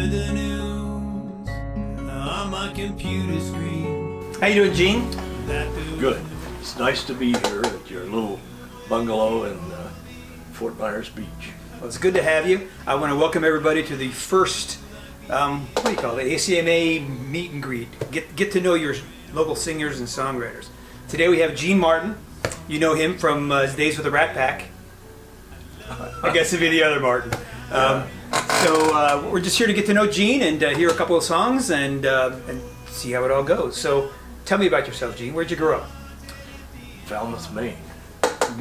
the news on my computer screen. How you doing, Gene? Good. It's nice to be here at your little bungalow in Fort Myers Beach. Well, it's good to have you. I want to welcome everybody to the first, what do you call it, ACMA meet and greet. Get to know your local singers and songwriters. Today we have Gene Martin. You know him from his days with the Rat Pack. I guess it'd be the other Martin. So we're just here to get to know Gene and hear a couple of songs and see how it all goes. So tell me about yourself, Gene. Where'd you grow up? Falmouth, Maine.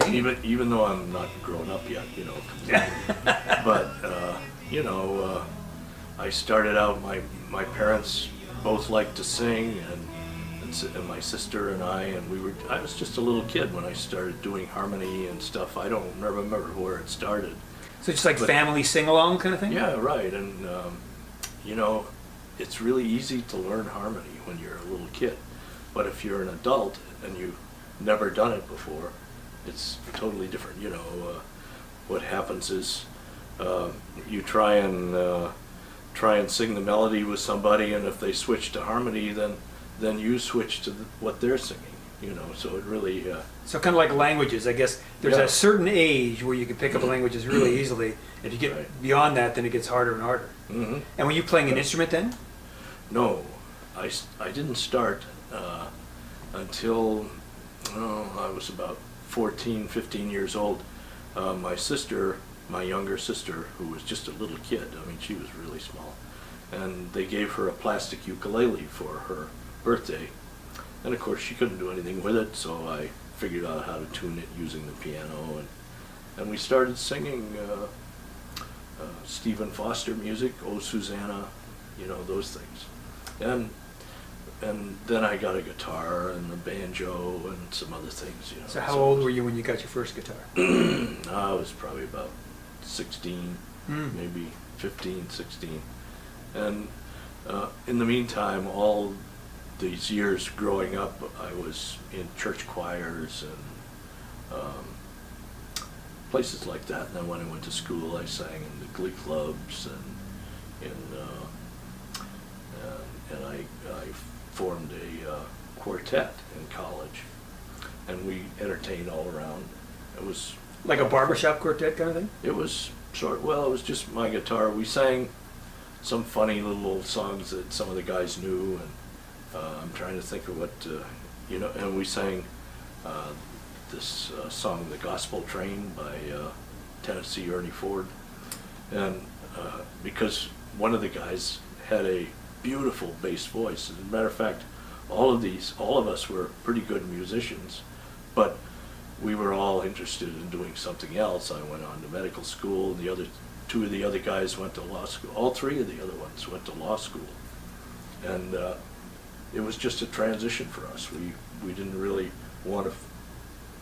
Even though I'm not grown up yet, completely. But I started out. My parents both liked to sing, and my sister and I was just a little kid when I started doing harmony and stuff. I don't remember where it started. So just like family sing-along kind of thing? Yeah, right. And it's really easy to learn harmony when you're a little kid. But if you're an adult and you've never done it before, it's totally different. What happens is you try and sing the melody with somebody, and if they switch to harmony, then you switch to what they're singing. So it really. So kind of like languages, I guess. There's a certain age where you can pick up languages really easily. If you get beyond that, then it gets harder and harder. Mm-hmm. And were you playing an instrument then? No, I didn't start until I was about 14, 15 years old. My younger sister, who was just a little kid, she was really small, and they gave her a plastic ukulele for her birthday. And of course she couldn't do anything with it, so I figured out how to tune it using the piano, and we started singing Stephen Foster music, Oh Susanna, those things. And then I got a guitar and a banjo and some other things. So how old were you when you got your first guitar? I was probably about 16, maybe 15, 16. And in the meantime, all these years growing up, I was in church choirs and places like that. And then when I went to school, I sang in the glee clubs and I formed a quartet in college, and we entertained all around. It was like a barbershop quartet kind of thing? It was it was just my guitar. We sang some funny little old songs that some of the guys knew, and I'm trying to think of what, and we sang this song, The Gospel Train by Tennessee Ernie Ford. And because one of the guys had a beautiful bass voice. As a matter of fact, all of us were pretty good musicians, but we were all interested in doing something else. I went on to medical school, and two of the other guys went to law school. All three of the other ones went to law school. And it was just a transition for us. We didn't really want to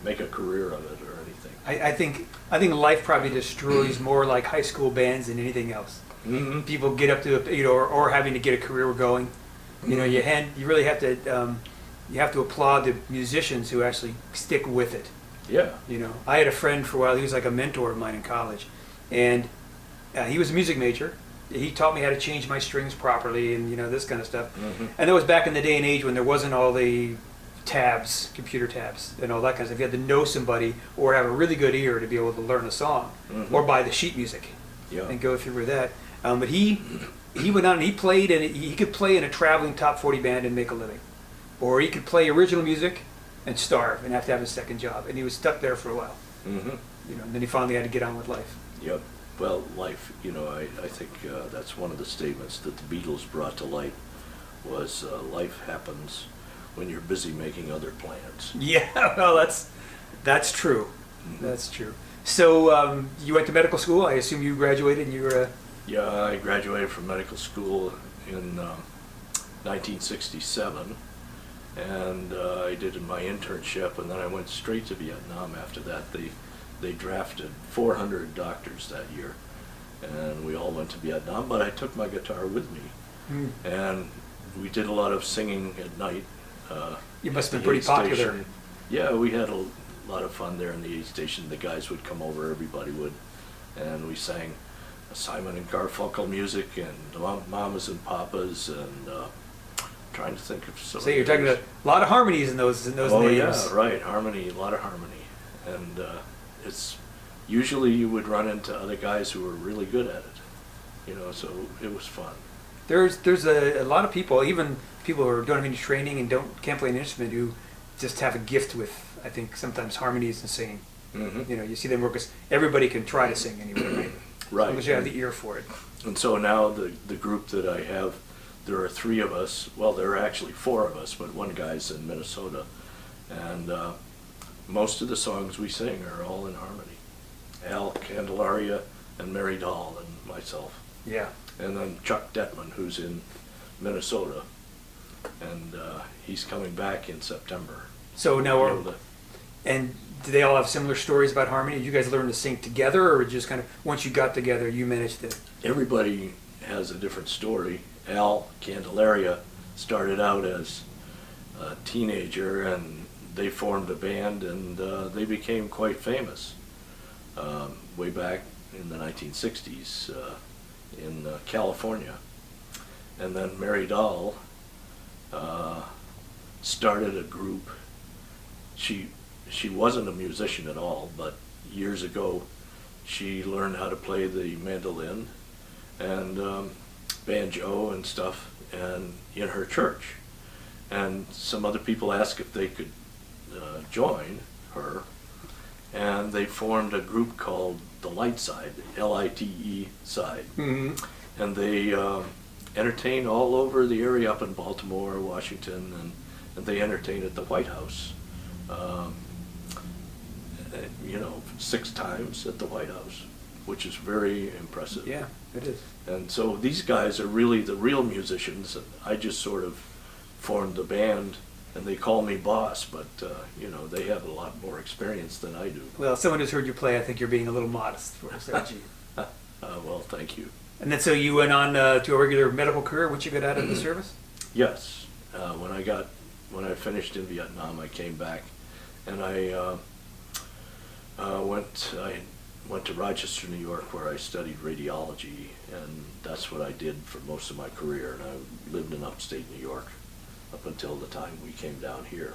make a career of it or anything. I think life probably destroys more like high school bands than anything else. Mm-hmm. People get up to or having to get a career going. Mm-hmm. You really have to applaud the musicians who actually stick with it. Yeah. I had a friend for a while. He was like a mentor of mine in college, and he was a music major. He taught me how to change my strings properly and this kind of stuff. Mm-hmm. And that was back in the day and age when there wasn't all the tabs, computer tabs, and all that kind of stuff. You had to know somebody or have a really good ear to be able to learn a song, mm-hmm. or buy the sheet music and go through with that. But he went on and he played, and he could play in a traveling top 40 band and make a living, or he could play original music and starve and have to have a second job, and he was stuck there for a while. Mm-hmm. And then he finally had to get on with life. Yep. Well, life. I think that's one of the statements that the Beatles brought to light was life happens when you're busy making other plans. Yeah. Well, that's true. Mm-hmm. That's true. So you went to medical school. I assume you graduated and you were. Yeah, I graduated from medical school in 1967, and I did my internship, and then I went straight to Vietnam after that. They drafted 400 doctors that year, and we all went to Vietnam, but I took my guitar with me, and we did a lot of singing at night. You must have been pretty popular. Station. Yeah, we had a lot of fun there in the aid station. The guys would come over, everybody would, and we sang Simon and Garfunkel music and Mamas and Papas and trying to think of some. So you're talking about a lot of harmonies in those names. Yeah, right. Harmony, a lot of harmony, and it's usually you would run into other guys who were really good at it, so it was fun. There's a lot of people, even people who don't have any training and can't play an instrument, who just have a gift with, I think, sometimes harmonies and singing. Mm-hmm. You see them work, because everybody can try to sing anyway, right? Right. As long as you have the ear for it. And so now the group that I have, there are 3 of us. Well, there are actually 4 of us, but one guy's in Minnesota, and most of the songs we sing are all in harmony. Al, Candelaria, and Mary Dahl, and myself. Yeah. And then Chuck Detman, who's in Minnesota, and he's coming back in September. So now, and do they all have similar stories about harmony? Did you guys learn to sing together, or just kind of once you got together, you managed to? Everybody has a different story. Al Candelaria started out as a teenager, and they formed a band, and they became quite famous way back in the 1960s in California. And then Mary Dahl started a group. She wasn't a musician at all, but years ago she learned how to play the mandolin and banjo and stuff, and in her church. And some other people asked if they could join her, and they formed a group called the Light Side, L-I-T-E Side. Mm-hmm. And they entertain all over the area, up in Baltimore, Washington, and they entertain at the White House. 6 times at the White House, which is very impressive. Yeah, it is. And so these guys are really the real musicians. I just sort of formed the band, and they call me boss, but they have a lot more experience than I do. Well, someone who's heard you play, I think you're being a little modest for us, aren't you? Well, thank you. And then so you went on to a regular medical career once you got out of the service? Yes. When I finished in Vietnam, I came back, and I went to Rochester, New York, where I studied radiology, and that's what I did for most of my career. And I lived in upstate New York up until the time we came down here.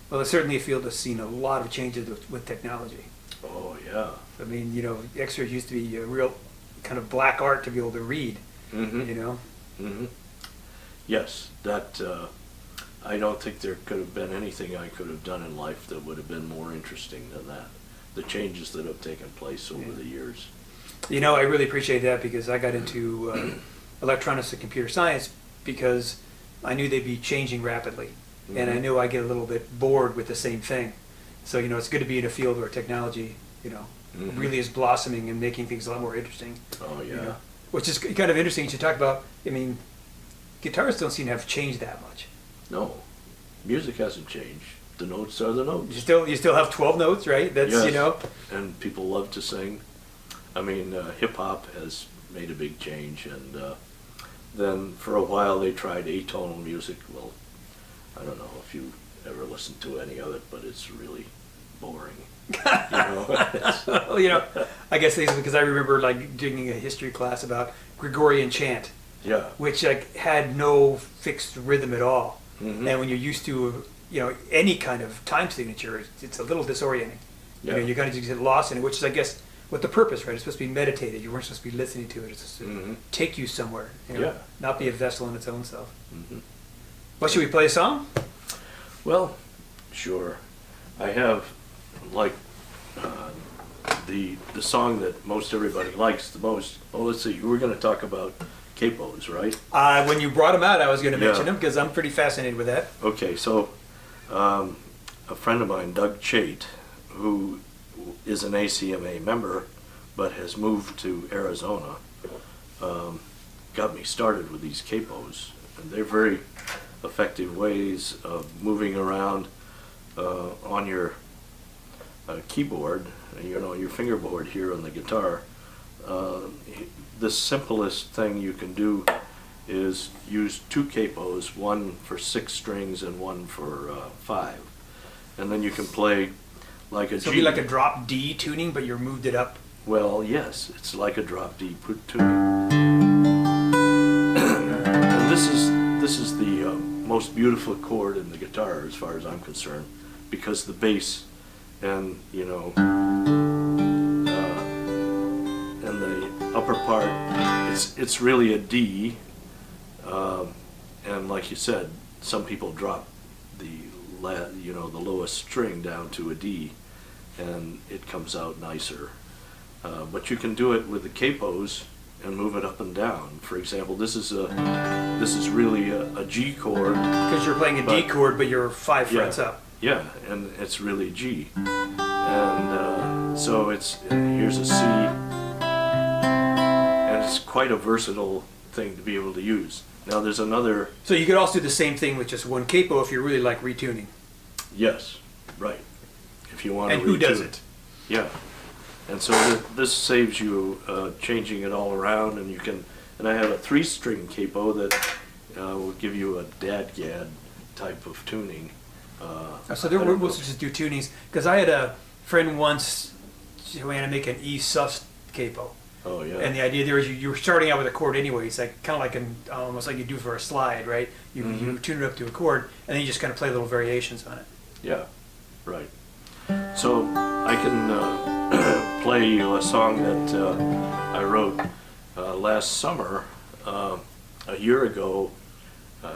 Well, it's certainly a field that's seen a lot of changes with technology. Oh, yeah. I mean, X-rays used to be a real kind of black art to be able to read, Mm-hmm. Mm-hmm. Yes, that I don't think there could have been anything I could have done in life that would have been more interesting than that. The changes that have taken place over the years. I really appreciate that, because I got into electronics and computer science because I knew they'd be changing rapidly. Mm-hmm. And I knew I'd get a little bit bored with the same thing. So, it's good to be in a field where technology, Mm-hmm. really is blossoming and making things a lot more interesting. Oh, yeah. Which is kind of interesting to talk about. I mean, guitarists don't seem to have changed that much. No, music hasn't changed. The notes are the notes. You still have 12 notes, right? That's, yes. And people love to sing. I mean, hip-hop has made a big change, and then for a while they tried atonal music. Well, I don't know if you ever listened to any of it, but it's really boring. I guess it's because I remember doing a history class about Gregorian chant, Yeah. which had no fixed rhythm at all. Mm-hmm. And when you're used to any kind of time signature, it's a little disorienting. Yeah. You kind of just get lost in it, which is, I guess, what the purpose, right? It's supposed to be meditated. You weren't supposed to be listening to it. It's supposed to Mm-hmm. take you somewhere. Yeah. Not be a vessel in its own self. Mm-hmm. Well, should we play a song? Well, sure. I have the song that most everybody likes the most. Oh, let's see. You were going to talk about capos, right? When you brought them out, I was going to mention Yeah. them because I'm pretty fascinated with that. Okay, so a friend of mine, Doug Chait, who is an ACMA member but has moved to Arizona, got me started with these capos. And they're very effective ways of moving around on your keyboard, your fingerboard here on the guitar. The simplest thing you can do is use 2 capos, one for 6 strings and one for 5. And then you can play like a So G. it'd be like a drop D tuning, but you moved it up Well, yes, it's like a drop D tuning. And this is the most beautiful chord in the guitar as far as I'm concerned, because the bass and and the upper part, it's really a D, and like you said, some people drop the lowest string down to a D, and it comes out nicer. But you can do it with the capos and move it up and down. For example, this is really a G chord. Because you're playing a D chord, but you're 5 frets up. Yeah, and it's really G. And so here's a C, and it's quite a versatile thing to be able to use. Now there's another. So you could also do the same thing with just one capo if you really like retuning. Yes, right. If you want to. And who does it? Yeah. And so this saves you changing it all around, and you can. And I have a 3-string capo that will give you a dadgad type of tuning. So there we'll just do tunings, because I had a friend once who had to make an E sus capo. Oh yeah. And the idea there is you were starting out with a chord anyway. It's like kind of like almost like you do for a slide, right? You tune it up to a chord, and then you just kind of play little variations on it. Yeah, right. So I can play you a song that I wrote last summer. A year ago,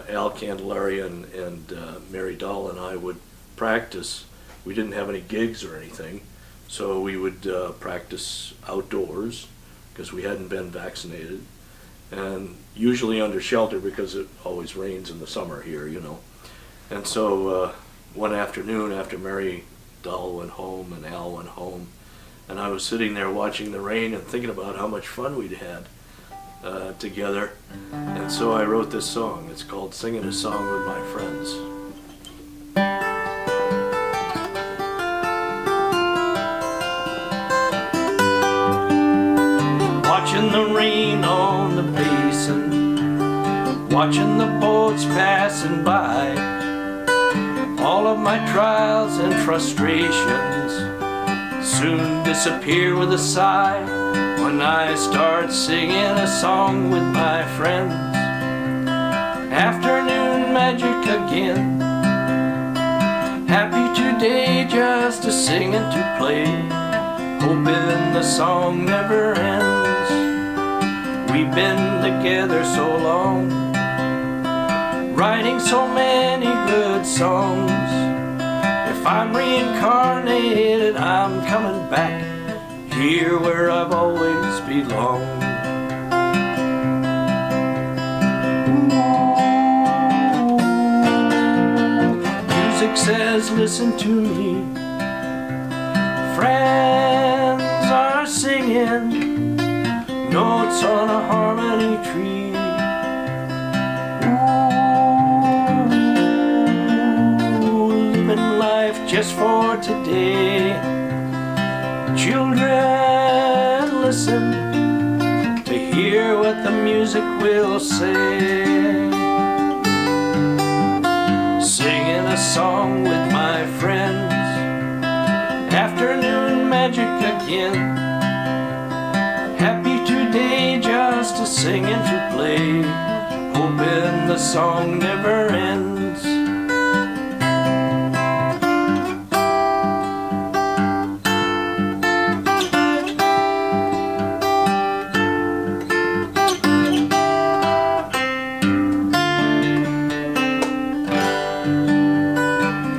Al Candelaria and Mary Dahl and I would practice. We didn't have any gigs or anything, so we would practice outdoors because we hadn't been vaccinated, and usually under shelter because it always rains in the summer here, And so one afternoon after Mary Dahl went home and Al went home, and I was sitting there watching the rain and thinking about how much fun we'd had together, and so I wrote this song. It's called Singing a Song with My Friends. Watching the rain on the basin, watching the boats passing by, all of my trials and frustrations soon disappear with a sigh when I start singing a song with my friends. Afternoon magic again, happy today just to sing and to play, hoping the song never ends. We've been together so long, writing so many good songs. If I'm reincarnated, I'm coming back here where I've always belonged. Music says, listen to me. Friends are singing notes on a harmony tree. Ooh, living life just for today. Children, listen to hear what the music will say. Singing a song with my friends, afternoon magic again. Happy today just to sing and to play, hoping the song never ends.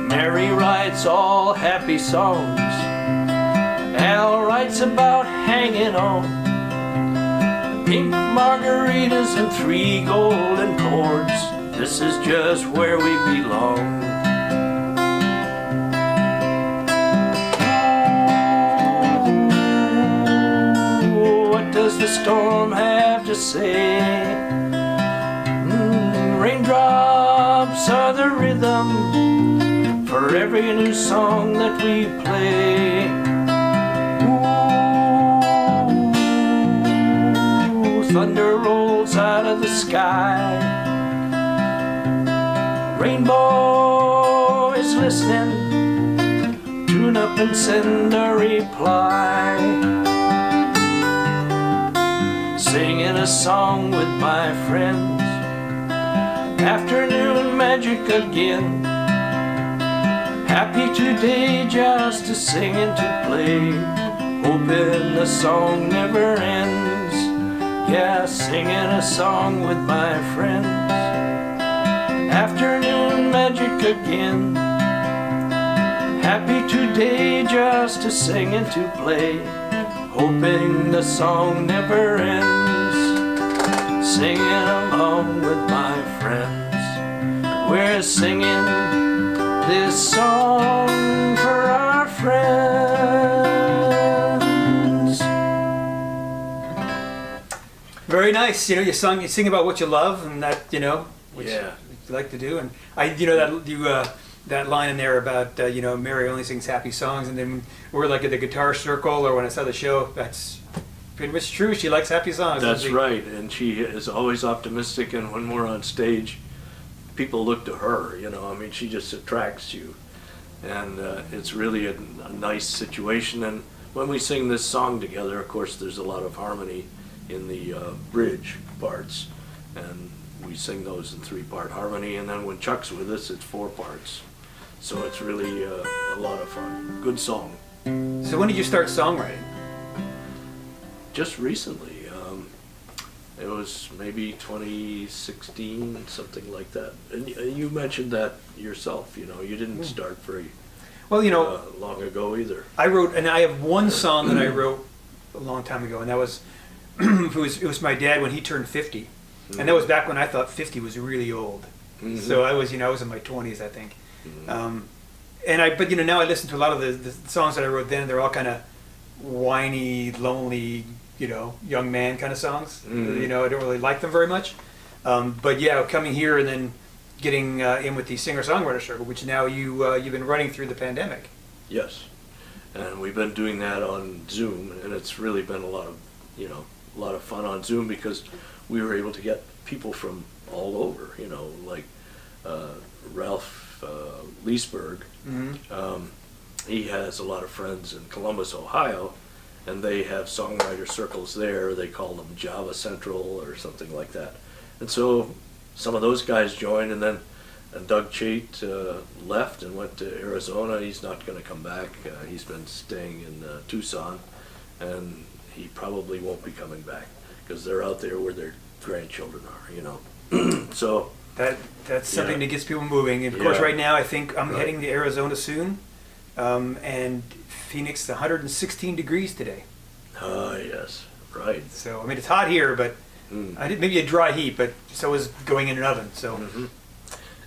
Mary writes all happy songs, Al writes about hanging on, pink margaritas and 3 golden chords. This is just where we belong. Oh, what does the storm have to say? Raindrops are the rhythm for every new song that we play. Thunder rolls out of the sky, rainbow is listening, tune up and send a reply. singing a song with my friends. Afternoon magic again, happy today just to sing and to play, hoping the song never ends. Yeah, singing a song with my friends. Afternoon magic again, happy today just to sing and to play, hoping the song never ends. Singing along with my friends, we're singing this song for our friends. Very nice. You sing about what you love, and that, which Yeah. you like to do. And that line in there about Mary only sings happy songs, and then we're like at the guitar circle, or when I saw the show, that's pretty much true. She likes happy songs. That's right, and she is always optimistic, and when we're on stage, people look to her, she just attracts you. And it's really a nice situation. And when we sing this song together, of course, there's a lot of harmony in the bridge parts. And we sing those in 3-part harmony. And then when Chuck's with us, it's 4 parts. So it's really a lot of fun. Good song. So when did you start songwriting? Just recently. It was maybe 2016, something like that. And you mentioned that yourself, you didn't start very long ago either. I have one song that I wrote a long time ago, and that was it was my dad when he turned 50, and that was back when I thought 50 was really old. Mm-hmm. So I was in my 20s, I think. Mm-hmm. But now I listen to a lot of the songs that I wrote then. They're all kind of whiny, lonely, young man kind of songs. Mm-hmm. I don't really like them very much. But yeah, coming here and then getting in with the Singer Songwriter Circle, which now you've been running through the pandemic. Yes, and we've been doing that on Zoom, and it's really been a lot of fun on Zoom, because we were able to get people from all over. Like Ralph Leesburg. Mm-hmm. He has a lot of friends in Columbus, Ohio, and they have songwriter circles there. They call them Java Central or something like that. And so some of those guys joined, and then Doug Chait left and went to Arizona. He's not going to come back. He's been staying in Tucson, and he probably won't be coming back, because they're out there where their grandchildren are, So that's something that gets people moving. And of course, right now I think I'm heading to Arizona soon, and Phoenix, 116 degrees today. Yes, right. So it's hot here, but maybe a dry heat, but so is going in an oven. So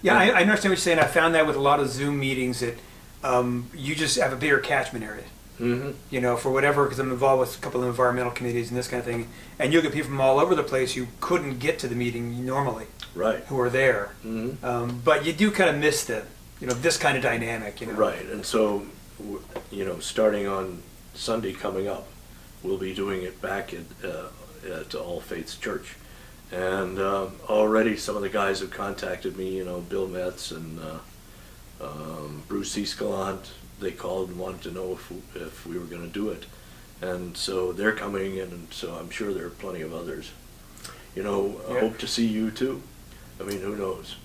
yeah, I understand what you're saying. I found that with a lot of Zoom meetings that you just have a bigger catchment area. Mm-hmm. For whatever, because I'm involved with a couple of environmental committees and this kind of thing, and you'll get people from all over the place who couldn't get to the meeting normally, right? Who are there, but you do kind of miss the, this kind of dynamic, Right, and so, starting on Sunday coming up, we'll be doing it back at All Faiths Church, and already some of the guys have contacted me. Bill Metz and Bruce Escalante. They called and wanted to know if we were going to do it, and so they're coming, and so I'm sure there are plenty of others. I hope to see you too. Who knows?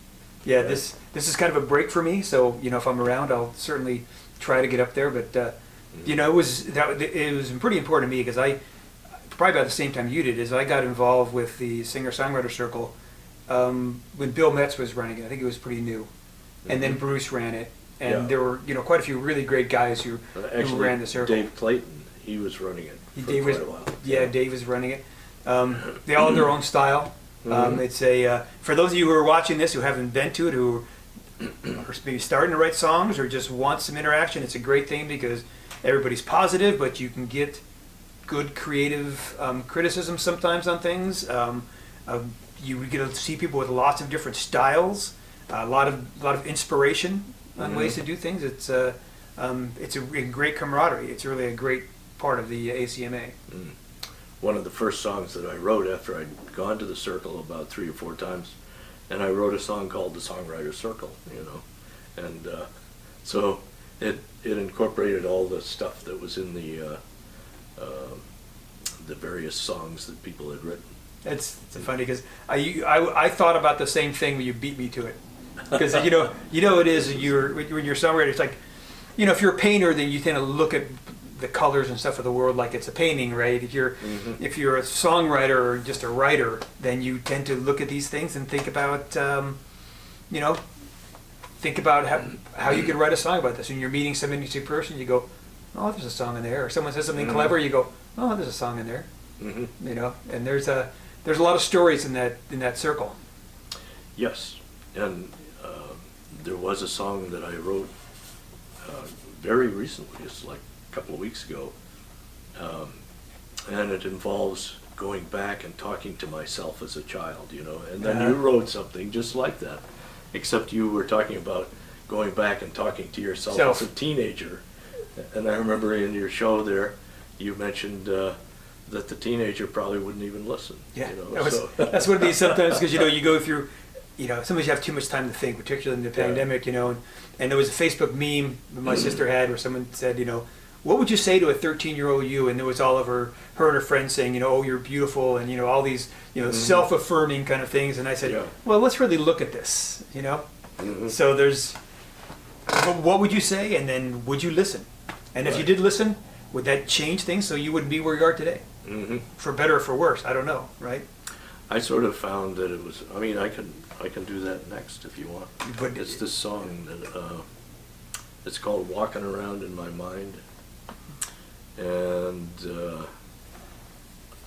Yeah, this is kind of a break for me. So if I'm around, I'll certainly try to get up there. But it was pretty important to me, because I probably about the same time you did, is I got involved with the Singer Songwriter Circle when Bill Metz was running it. I think it was pretty new, and then Bruce ran it. And there were, quite a few really great guys who ran the circle. Dave Clayton, he was running it for quite a while. Yeah, Dave was running it. They all have their own style. It's for those of you who are watching this who haven't been to it, who are maybe starting to write songs or just want some interaction, it's a great thing, because everybody's positive, but you can get good creative criticism sometimes on things. You get to see people with lots of different styles, a lot of inspiration on ways to do things. It's a great camaraderie. It's really a great part of the ACMA. One of the first songs that I wrote after I'd gone to the circle about 3 or 4 times, and I wrote a song called The Songwriter Circle, and so it incorporated all the stuff that was in the the various songs that people had written. It's funny because I thought about the same thing when you beat me to it. Because it is when you're a songwriter. It's like, if you're a painter, then you tend to look at the colors and stuff of the world like it's a painting, right? If you're a songwriter or just a writer, then you tend to look at these things and think about how you could write a song about this. When you're meeting some interesting person, you go, oh, there's a song in there. Or someone says something clever, you go, oh, there's a song in there. And there's a lot of stories in that circle. Yes, and there was a song that I wrote very recently, it's like a couple of weeks ago, and it involves going back and talking to myself as a child, and then you wrote something just like that, except you were talking about going back and talking to yourself as a teenager. And I remember in your show there, you mentioned that the teenager probably wouldn't even listen. Yeah, that's what it is sometimes, because you go through, sometimes you have too much time to think, particularly in the pandemic, and there was a Facebook meme that my sister had where someone said, what would you say to a 13-year-old you? And there was all of her and her friends saying, oh, you're beautiful, and all these, self-affirming kind of things. And I said, well, let's really look at this, So there's, what would you say, and then would you listen? And if you did listen, would that change things so you wouldn't be where you are today? For better or for worse, I don't know, right? I sort of found that it was, I can do that next if you want. But it's this song that it's called "Walking Around in My Mind," and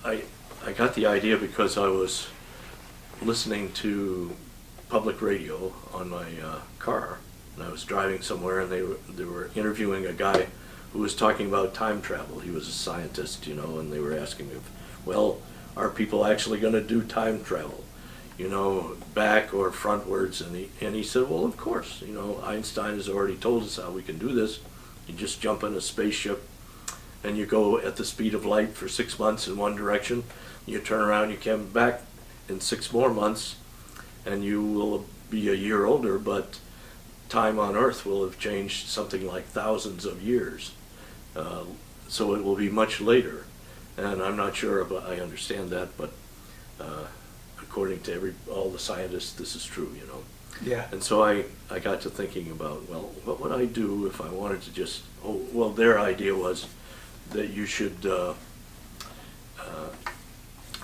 I got the idea because I was listening to public radio on my car, and I was driving somewhere, and they were interviewing a guy who was talking about time travel. He was a scientist, and they were asking him, well, are people actually going to do time travel? Back or frontwards, and he said, well, of course. Einstein has already told us how we can do this. You just jump in a spaceship, and you go at the speed of light for 6 months in one direction. You turn around, you come back in 6 more months, and you will be a year older, but time on Earth will have changed something like thousands of years. So it will be much later. And I'm not sure if I understand that, but according to all the scientists, this is true, Yeah. And so I got to thinking about, well, what would I do if I wanted to just, their idea was that you should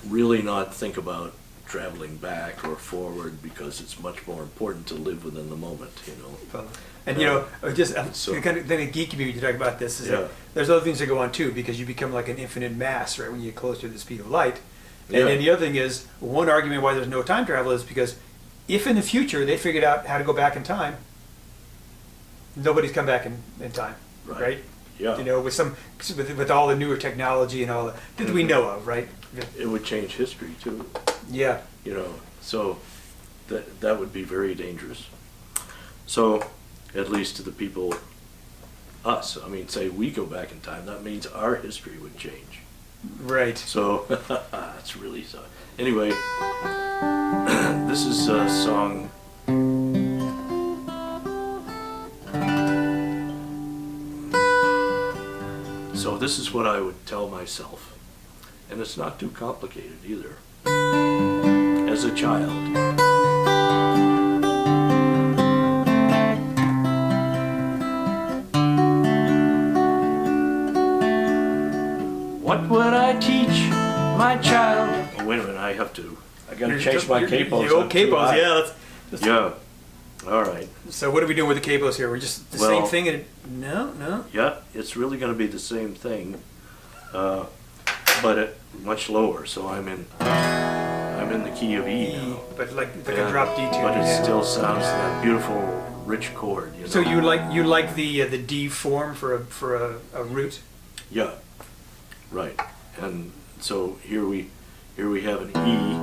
really not think about traveling back or forward, because it's much more important to live within the moment, And I'm kind of geeky when you talk about this. That there's other things that go on too, because you become like an infinite mass, right? When you get close to the speed of light. And then the other thing is, one argument why there's no time travel is because if in the future they figured out how to go back in time, nobody's come back in time, right? Yeah. With all the newer technology and all that we know of, right? It would change history too. Yeah. So that would be very dangerous. So, at least to the people, us, say we go back in time, that means our history would change. Right. So, it's really so. Anyway, this is a song. So this is what I would tell myself. And it's not too complicated either. As a child. What would I teach my child? Oh, wait a minute, I gotta change my capos. The old capos, yeah. Yeah. All right. So what are we doing with the capos here? We're just the same thing? No. Yeah, it's really going to be the same thing, but much lower. So I'm in the key of E now. But like a drop D tune. But it still sounds that beautiful, rich chord. So you like the D form for a root? Yeah. Right. And so here we have an E.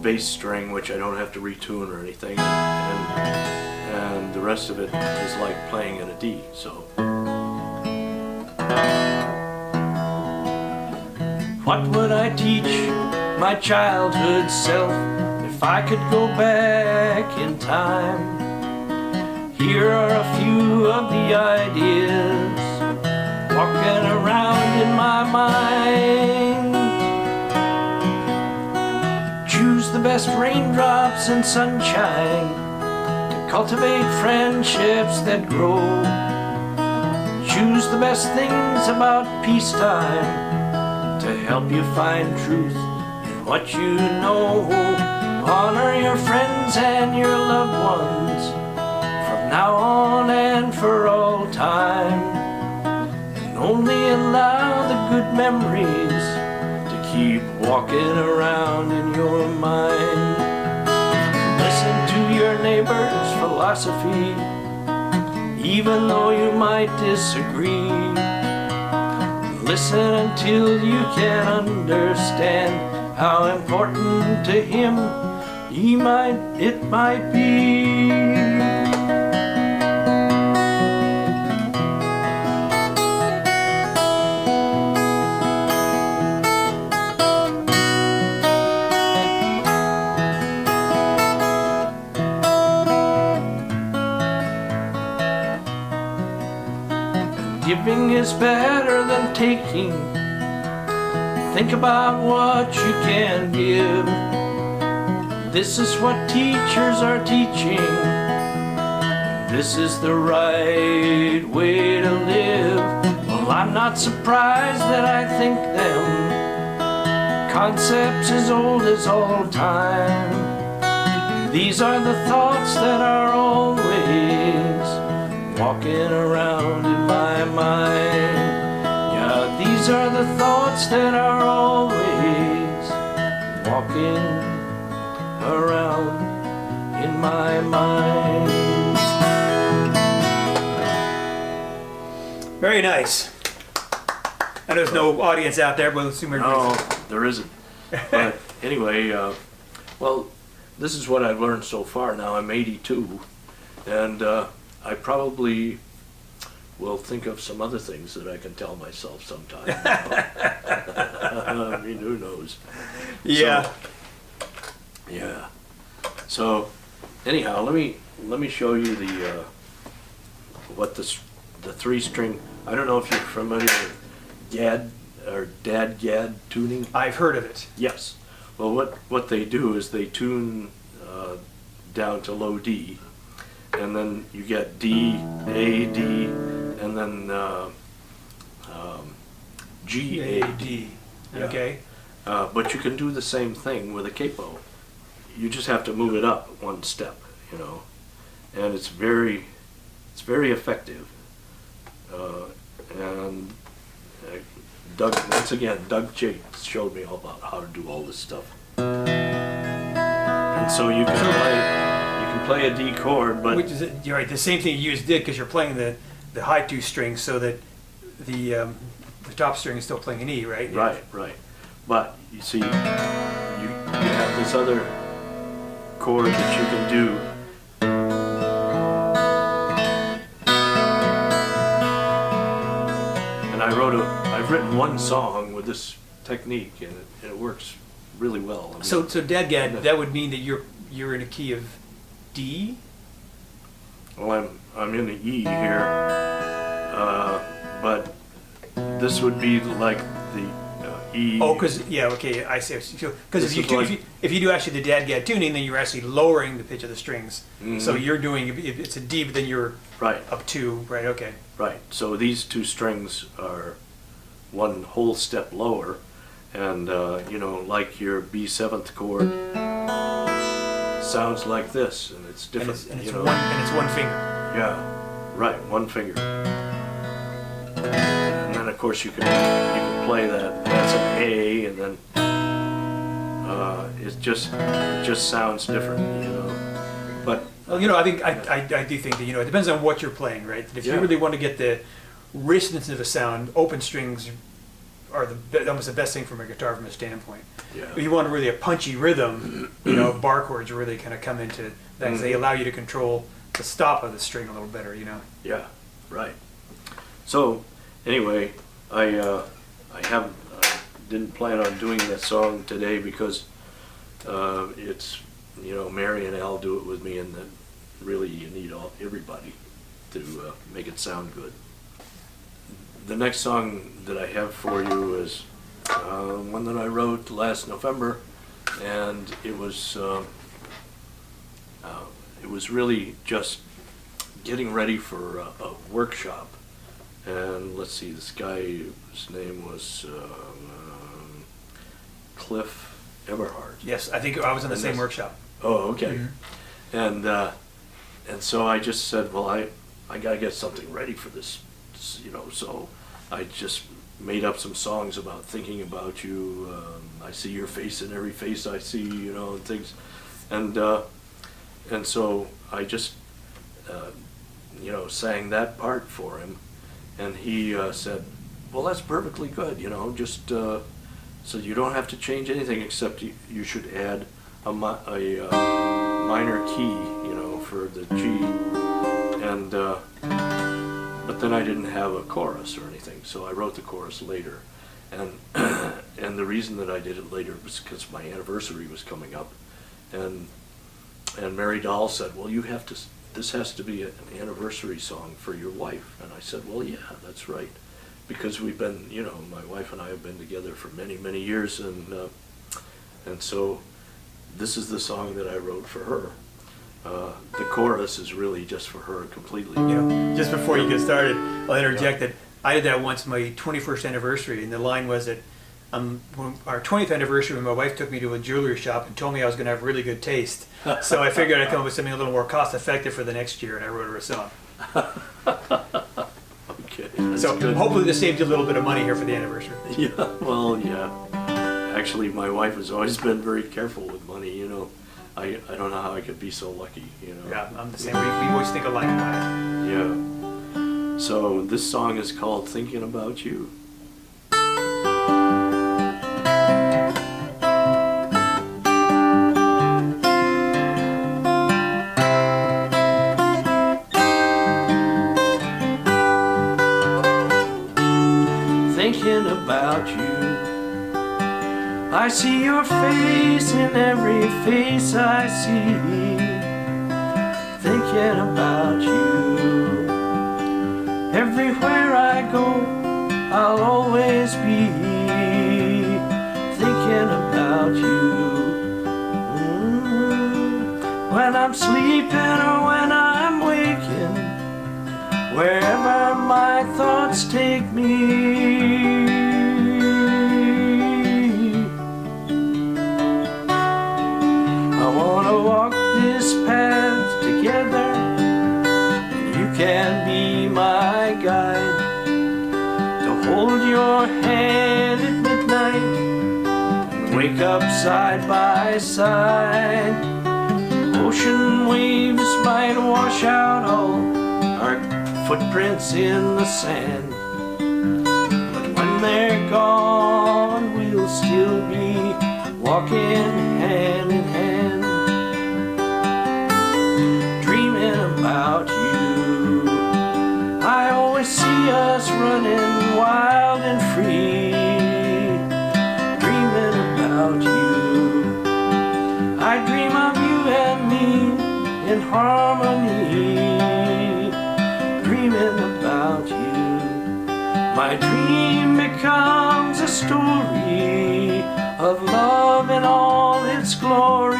Bass string, which I don't have to retune or anything, and the rest of it is like playing in a D. So, what would I teach my childhood self if I could go back in time? Here are a few of the ideas walking around in my mind. Choose the best raindrops and sunshine to cultivate friendships that grow. Choose the best things about peacetime to help you find truth in what you know. Honor your friends and your loved ones from now on and for all time. And only allow the good memories to keep walking around in your mind. Listen to your neighbor's philosophy, even though you might disagree. Listen until you can understand how important to him it might be. Giving is better than taking. Think about what you can give. This is what teachers are teaching. This is the right way to live. Well, I'm not surprised that I think them concepts as old as all time. These are the thoughts that are always walking around in my mind. Yeah, these are the thoughts that are always walking around in my mind. Very nice. I know there's no audience out there, but assume No, there isn't. But anyway, well, this is what I've learned so far. Now I'm 82, and I probably will think of some other things that I can tell myself sometime. I mean, who knows? Yeah. So, yeah. So, anyhow, let me show you the what the 3-string. I don't know if you're familiar with Gad or Dad Gad tuning. I've heard of it. Yes. Well, what they do is they tune down to low D, and then you get D, A, D, and then G, A, D. Yeah. Okay. But you can do the same thing with a capo. You just have to move it up one step, you know, and it's very effective. And Doug Jakes showed me all about how to do all this stuff. And so you can play a D chord, but which is you're right. The same thing you just did because you're playing the high 2 strings, so that the top string is still playing an E, right? Right. But you see, you have this other chord that you can do. And I've written one song with this technique, and it works really well. I mean, So Dadgad, that would mean that you're in a key of D. well, I'm in the E here, but this would be like the E. Oh, because okay, I see. Because if you do actually the Dadgad tuning, then you're actually lowering the pitch of the strings. Mhm. So you're doing, if it's a D, but then you're Right. up 2, right? Okay. Right. So these 2 strings are one whole step lower, and like your B7th chord sounds like this, and it's And different. it's one finger. Yeah. Right. One finger. And then of course you can play that. That's an A, and then it just sounds different, you know. But Well, I think I do think that it depends on what you're playing, right? That if you Yeah. really want to get the richness of a sound, open strings are almost the best thing from a guitar from a standpoint. yeah. If you want really a punchy rhythm, bar chords really kind of come into that 'cause they allow you to control the stop of the string a little better, Yeah, right. So, anyway, I didn't plan on doing that song today because it's, Mary and Al do it with me, and that really you need everybody to make it sound good. the next song that I have for you is one that I wrote last November, and it was really just getting ready for a workshop. And let's see, this guy's name was Cliff Everhart. Yes, I think I was in the same workshop. Oh, okay. Mm-hmm. And so I just said, well, I gotta get something ready for this, so I just made up some songs about thinking about you. I see your face in every face I see, and things. And so I just, sang that part for him. And he said, well, that's perfectly good, just so you don't have to change anything except you should add a minor key, for the G. And but then I didn't have a chorus or anything, so I wrote the chorus later. And and the reason that I did it later was because my anniversary was coming up, and Mary Dahl said, well, this has to be an anniversary song for your wife. And I said, well, yeah, that's right, because we've been, my wife and I have been together for many, many years, and so this is the song that I wrote for her. The chorus is really just for her completely. Just before you get started, I'll interject that I did that once, my 21st anniversary, and the line was that when our 20th anniversary, when my wife took me to a jewelry shop and told me I was going to have really good taste. So I figured I'd come up with something a little more cost effective for the next year, and I wrote her a song. Okay. So good. Hopefully this saved you a little bit of money here for the anniversary. Yeah, well, yeah. Actually, my wife has always been very careful with money, I don't know how I could be so lucky, Yeah, I'm the same. We always think alike about it. Yeah. So this song is called Thinking About You. Thinking about you, I see your face in every face I see. Thinking about you, everywhere I go, I'll always be thinking about you. When I'm sleeping or when I'm waking, wherever my thoughts take me, I wanna walk this path together, and you can be my guide, to hold your hand at midnight and wake up side by side. Ocean waves might wash out all our footprints in the sand, but when they're gone, we'll still be walking hand in hand, dreaming about you. I always see us running wild and free, dreaming about you. I dream of you and me in harmony, dreaming about you. My dream becomes a story of love in all its glory.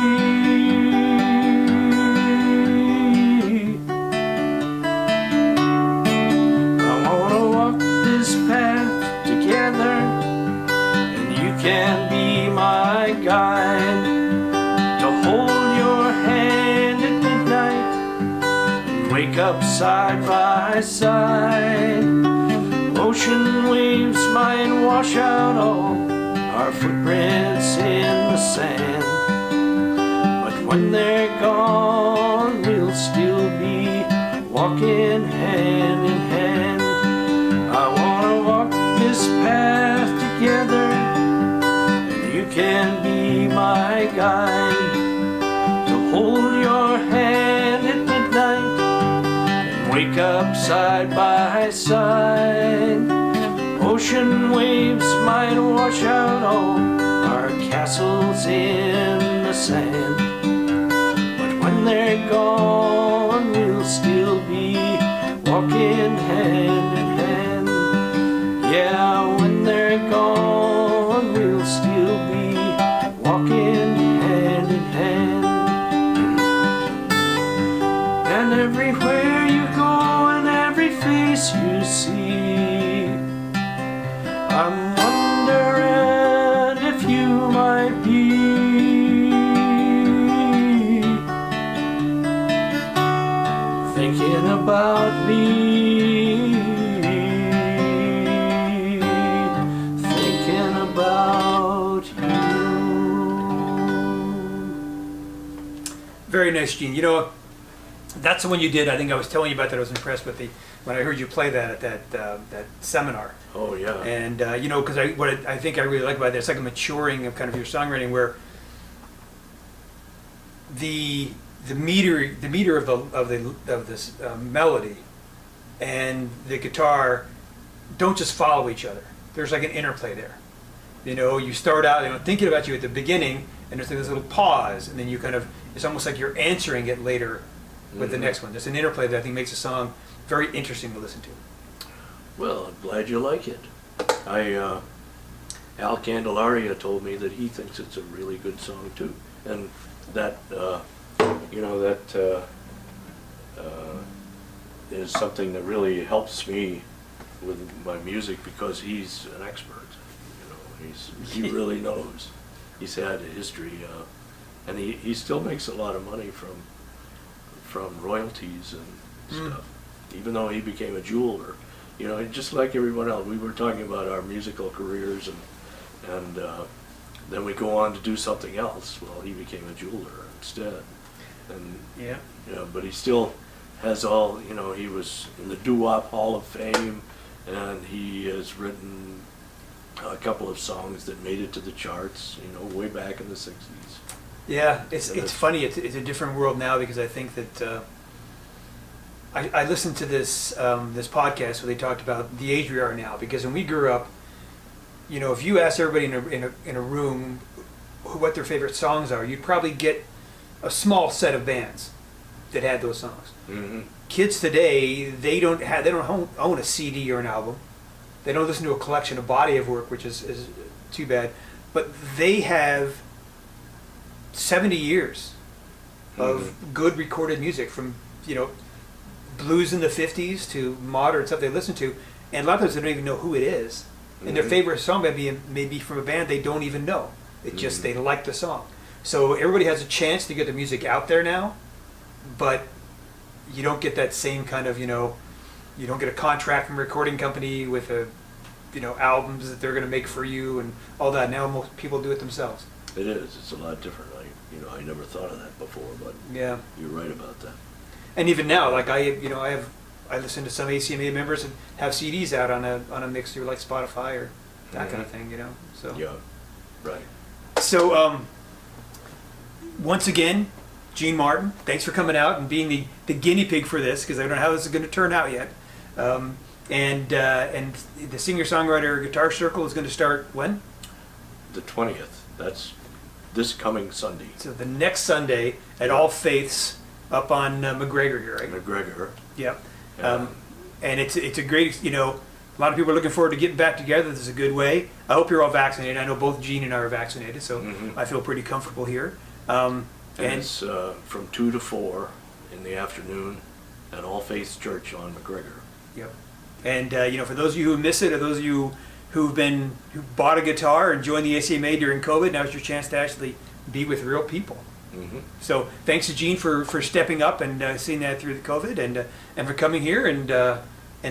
I wanna walk this path together, and you can be my guide, to hold your hand at midnight and wake up side by side. Ocean waves might wash out all our footprints in the sand, but when they're gone, we'll still be walking hand in hand. I wanna walk this path together, and you can be my guide, to hold your hand at midnight and wake up side by side. Ocean waves might wash out all our castles in the sand, but when they're gone, we'll still be walking hand in hand. see. I'm wondering if you might be thinking about me, thinking about you. Very nice, Gene. You know, that's the one you did. I think I was telling you about that. I was impressed with when I heard you play that at that seminar. Oh yeah. And you know, because I think I really like about that, it's like a maturing of kind of your songwriting, where the meter of this melody and the guitar don't just follow each other. There's like an interplay there. You know, you start out, thinking about you at the beginning, and there's this little pause, and then you kind of, it's almost like you're answering it later with the next one. There's an interplay that I think makes a song very interesting to listen to. Well, I'm glad you like it. Al Candelaria told me that he thinks it's a really good song too, and that is something that really helps me with my music, because he's an expert. He really knows. He's had a history, and he still makes a lot of money from royalties and stuff. Even though he became a jeweler, just like everyone else. We were talking about our musical careers, and then we go on to do something else. Well, he became a jeweler instead, and but he still has all. He was in the Doo-Wop Hall of Fame, and he has written a couple of songs that made it to the charts, way back in the 60s. Yeah, it's funny. It's a different world now, because I think that I listened to this podcast where they talked about the age we are now. Because when we grew up, if you asked everybody in a room what their favorite songs are, you'd probably get a small set of bands that had those songs. Mm-hmm. Kids today, they don't own a CD or an album. They don't listen to a collection, a body of work, which is too bad. But they have 70 years of good recorded music, from blues in the 50s to modern stuff they listen to, and a lot of times they don't even know who it is. And their favorite song may be from a band they don't even know. It just they like the song. So everybody has a chance to get the music out there now, but you don't get that same kind of you don't get a contract from a recording company with albums that they're going to make for you and all that. Now most people do it themselves. It is. It's a lot different. I never thought of that before, but yeah, you're right about that. And even now, like I listen to some ACMA members and have CDs out on a mix through like Spotify or that kind of thing. So yeah, right. So once again, Gene Martin, thanks for coming out and being the guinea pig for this, because I don't know how this is going to turn out yet. And the Singer Songwriter Guitar Circle is going to start when? The 20th. That's this coming Sunday. So the next Sunday at All Faiths up on McGregor here, right? McGregor. Yep. And it's a great, a lot of people are looking forward to getting back together. This is a good way. I hope you're all vaccinated. I know both Gene and I are vaccinated, so I feel pretty comfortable here. And it's from 2 to 4 in the afternoon at All Faiths Church on McGregor. Yep. And for those of you who miss it, or those of you who bought a guitar and joined the ACMA during COVID, now's your chance to actually be with real people. So thanks to Gene for stepping up and seeing that through the COVID, and for coming here, and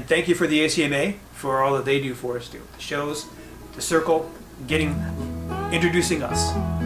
thank you for the ACMA for all that they do for us too. The shows, the circle, introducing us.